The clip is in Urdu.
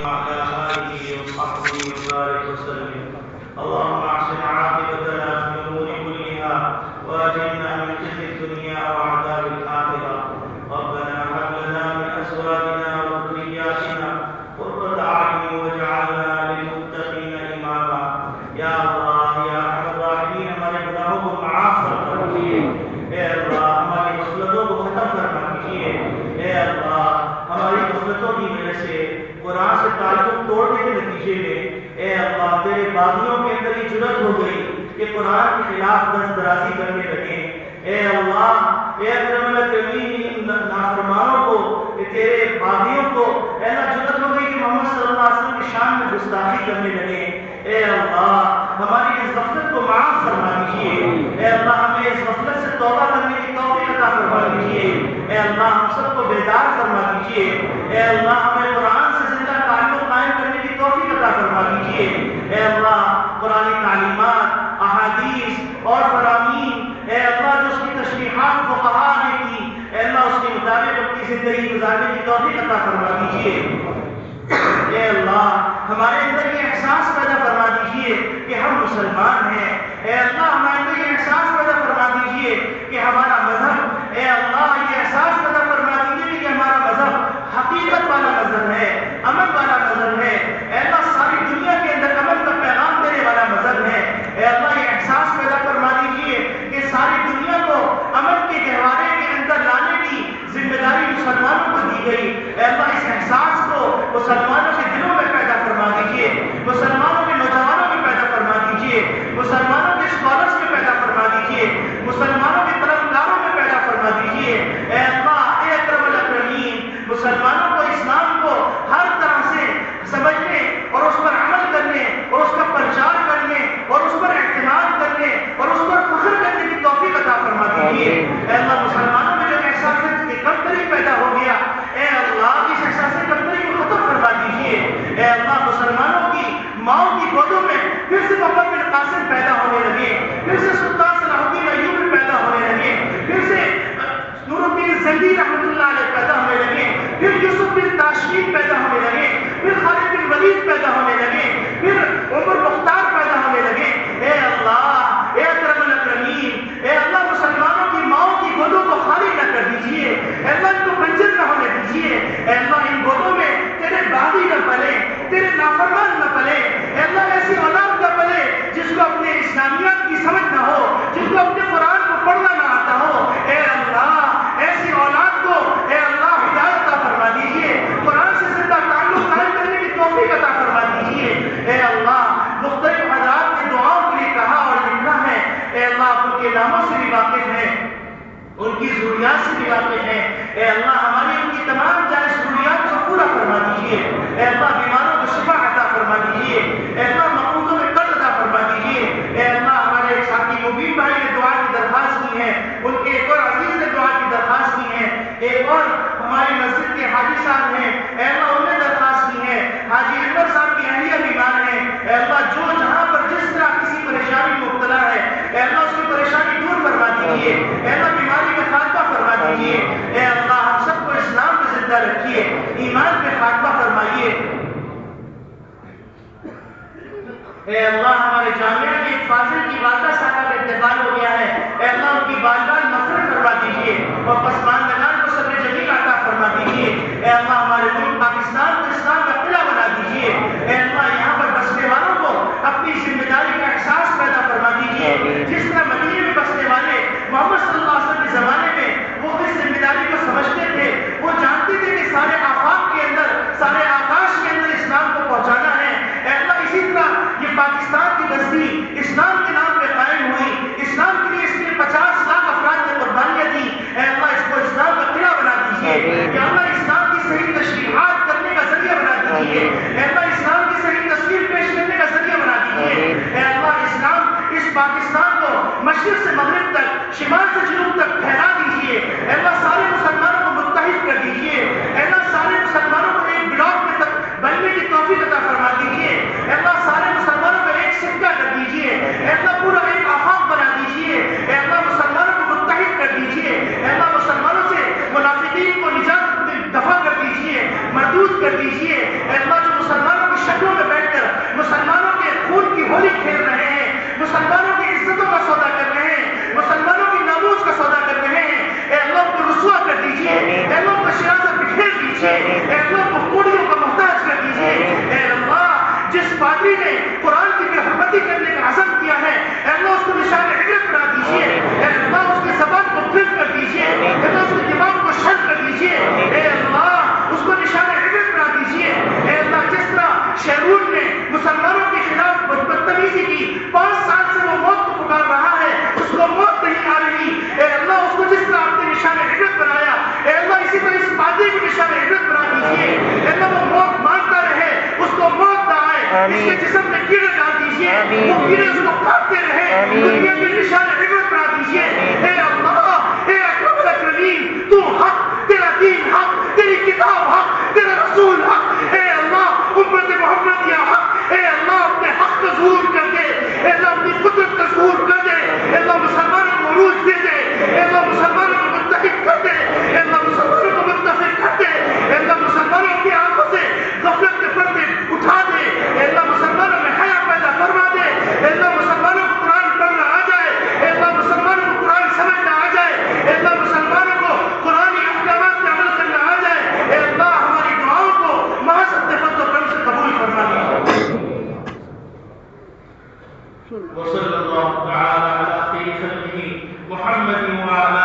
وعلى آله وصحبه وبارك وسلم. اللهم احسن عاقبتنا في الأمور كلها وأجرنا من خزي الدنيا وعذاب الآخرة. ربنا هب لنا من أزواجنا وذرياتنا قرة أعين واجعلنا للمتقين إماما. یا اللہ یا ارحم الراحمین ہمارے گناہوں کو معاف فرما دیجیے. اے اللہ ہماری غفلتوں کو ختم فرما دیجیے. اے اللہ ہماری غفلتوں کی وجہ سے قرآن سے تعلق توڑنے کے نتیجے میں اے اللہ تیرے باغیوں کے اندر یہ جرأت ہو گئی کہ قرآن کے خلاف دست درازی کرنے لگے. اے اللہ اے اکرم الاکرمین نافرمانوں کو تیرے باغیوں کو اے اللہ جرأت ہو گئی کہ محمد صلی اللہ علیہ وسلم کی شان میں گستاخی کرنے لگے. اے اللہ ہماری اس غفلت کو معاف فرما دیجیے. اے اللہ ہمیں اس غفلت سے توبہ کرنے کی توفیق عطا فرما دیجیے. اے اللہ ہم سب کو بیدار فرما دیجیے. اے اللہ ہمیں قرآن سے زندہ تعلق قائم کرنے کی توفیق عطا فرما دیجیے. اے اللہ قرآن تعلیمات احادیث اور فرامین اے اللہ جو اس کی تشریحات فقہاء نے کی اے اللہ اس کے مطابق اپنی زندگی گزارنے کی توفیق عطا فرما دیجیے. اے اللہ ہمارے اندر یہ احساس پیدا فرما دیجیے کہ ہم مسلمان ہیں. اے اللہ ہمارے اندر یہ احساس پیدا فرما دیجیے کہ ہمارا مذہب اے اللہ یہ احساس پیدا فرما دیجیے کہ ہمارا مذہب حقیقت والا مذہب ہے, امن والا مذہب ہے. اے اللہ ساری دنیا کے اندر امن کا پیغام دینے والا مذہب ہے. اے اللہ یہ احساس پیدا فرما دیجیے کہ ساری دنیا کو امن کے گہوارے کے اندر لانے کی ذمہ داری مسلمانوں کو دی گئی. اے اللہ اس احساس کو مسلمانوں کے دلوں میں پیدا فرما دیجیے, مسلمانوں کے نوجوانوں میں پیدا فرما دیجیے, مسلمانوں کے اسکالرس میں پیدا فرما دیجیے, مسلمانوں کے طلبگاروں میں پیدا فرما دیجیے. اے اللہ اے اکرم الاکرمین مسلمانوں کو اسلام کو ہر طرح سے سمجھنے اور اس پر عمل کرنے اور اس کا پرچار کرنے اور اس پر اعتماد کرنے اور اس پر فخر کرنے کی توفیق عطا فرما دیجیے. اے اللہ مسلمانوں میں جو احساس کی کمتری پیدا ہو گیا اے اللہ اس احساس کمتری کو ختم فرما دیجیے. اے اللہ مسلمانوں کی ماؤں کی گودوں میں پھر سے محمد بن قاسم پیدا ہونے لگے, پھر سے سلطان صلاح الدین ایوبی پیدا ہونے لگے, پھر سے نور الدین زنگی رحمۃ اللہ علیہ پیدا ہونے لگے, پھر یوسف بن تاشفین پیدا ہونے لگے, پھر خالد بن ولید پیدا ہونے لگے, پھر عمر مختار پیدا ہونے لگے. اے اللہ اے اکرم الاکرمین اے اللہ مسلمانوں کی ماؤں کی گودوں کو خالی نہ کر دیجیے. اے اللہ ان کو بنجر نہ ہونے دیجیے. اے اللہ ان گودوں میں تیرے باغی نہ پلے, تیرے نافرمان نہ پلے. اے اللہ ایسی اولاد نہ پلے جس کو اپنے اسلامیات کی سمجھ نہ ہو, جس کو اپنے قرآن کو پڑھنا نہ آتا ہو. اے اللہ ایسی اولاد کو اے اللہ ہدایت عطا فرما دیجیے, قرآن سے زندہ تعلق قائم کرنے کی توفیق عطا فرما دیجیے. اے اللہ مختلف حضرات نے دعاؤں کے لیے کہا اور لکھا ہے. اے اللہ آپ ان کے ناموں سے بھی واقف ہیں, ان کی ضروریات سے بھی واقف ہیں. اے اللہ ہماری ان کی تمام جائز ضروریات کو پورا فرما دیجیے. اے اللہ بیماروں کو شفا عطا فرما دیجیے. اے اللہ مقروضوں میں قرض عطا فرما دیجیے. اے اللہ ہمارے ایک ساتھی مبین بھائی نے دعا کی درخواست کی ہے, ان کے ایک اور عزیز نے دعا کی درخواست کی ہے, ایک اور ہماری مسجد کے حاجی صاحب ہیں اے اللہ انہوں نے درخواست کی ہے, حاجی انور صاحب کی اہلیہ بیمار ہیں. اے اللہ جو جہاں پر جس طرح کسی پریشانی میں مبتلا ہے اے اللہ اس کی پریشانی دور فرما دیجیے. اے اللہ بیماری کا خاتمہ فرما دیجیے. اے اللہ ہم سب کو اسلام پہ زندہ رکھیے, ایمان پہ خاتمہ فرمائیے. اے اللہ ہمارے جامعہ کے ایک فاضل کی والدہ صاحب کا انتقال ہو گیا ہے. اے اللہ ان کی والدان مغفرت فرما دیجیے اور پسماندگان کو صبر جمیل عطا فرما دیجیے. اے اللہ ہمارے ملک پاکستان کو اسلام کا قلعہ بنا دیجیے. اے اللہ یہاں پر بسنے والوں کو اپنی ذمہ داری کا احساس پیدا فرما دیجیے. جس طرح مدینے میں بسنے والے محمد صلی اللہ علیہ وسلم کے زمانے میں وہ اس ذمہ داری کو سمجھتے تھے, وہ جانتے تھے کہ سارے آفاق کے اندر, سارے آکاش کے اندر اسلام کو پہنچانا ہے. اے اللہ اسی طرح یہ پاکستان کی بستی اسلام کے نام پہ قائم ہوئی, اسلام کے لیے اس نے 50 لاکھ افراد نے قربانیاں دی. اے اللہ اس کو اسلام کا قلعہ بنا دیجیے. اے اللہ اسلام کی صحیح تشریحات کرنے کا ذریعہ بنا دیجیے. اے اللہ اسلام کی صحیح تصویر پیش کرنے کا ذریعہ بنا دیجیے. اے اللہ اسلام اس پاکستان کو مشرق سے مغرب تک, شمال سے جنوب تک پھیلا دیجیے. اے اللہ سارے مسلمانوں کو متحد کر دیجیے. اے اللہ سارے مسلمانوں کو ایک بلاک میں تک بننے کی توفیق عطا فرما دیجیے. اے اللہ سارے مسلمانوں کو ایک سکہ کر دیجیے. اے اللہ پورا ایک آفاق بنا دیجیے. اے اللہ مسلمانوں کو متحد کر دیجیے. اے اللہ مسلمانوں سے منافقین کو نجات دفع کر دیجیے, مردود کر دیجیے. اے اللہ جو مسلمان کی 5 سال سے وہ موت کو پکار رہا ہے، اس کو موت نہیں آ رہی، اے اللہ اس کو جس طرح آپ نے نشان عبرت بنایا، اے اللہ اسی طرح اس پادری کو نشان عبرت بنا دیجیے، اے اللہ وہ موت مانگتا رہے، اس کو موت نہ آئے، اس کے جسم میں کیڑے ڈال دیجیے، وہ کیڑے اس کو کاٹتے رہے، دنیا میں نشان عبرت بنا دیجیے، اے اللہ، اے اکرم الاکرمین، تو حق، تیرا دین حق، تیری کتاب حق، تیرا رسول حق، اے اللہ امت محمد یا حق، اے اللہ اپنے حق کا ظہور کر دے، اے اللہ اپنی قدرت کا ظہور کر دے، اے اللہ مسلمانوں کو عروج دے دے، اے اللہ مسلمانوں کو متحد کر دے، اے اللہ مسلمانوں کو متفق کر دے، اے اللہ مسلمانوں کی آنکھوں سے غفلت کے پردے اٹھا دے، اے اللہ مسلمانوں میں حیا پیدا فرما دے، اے اللہ مسلمانوں کو قرآن پڑھنا آ جائے، اے اللہ مسلمانوں کو قرآن سمجھنا آ جائے، اے اللہ مسلمانوں کو قرآنی احکامات پہ عمل کرنا آ جائے، اے اللہ ہماری دعاؤں کو محض اپنے فضل و کرم سے قبول فرما دے۔ وصلى الله تعالى على خير خلقه محمد وعلى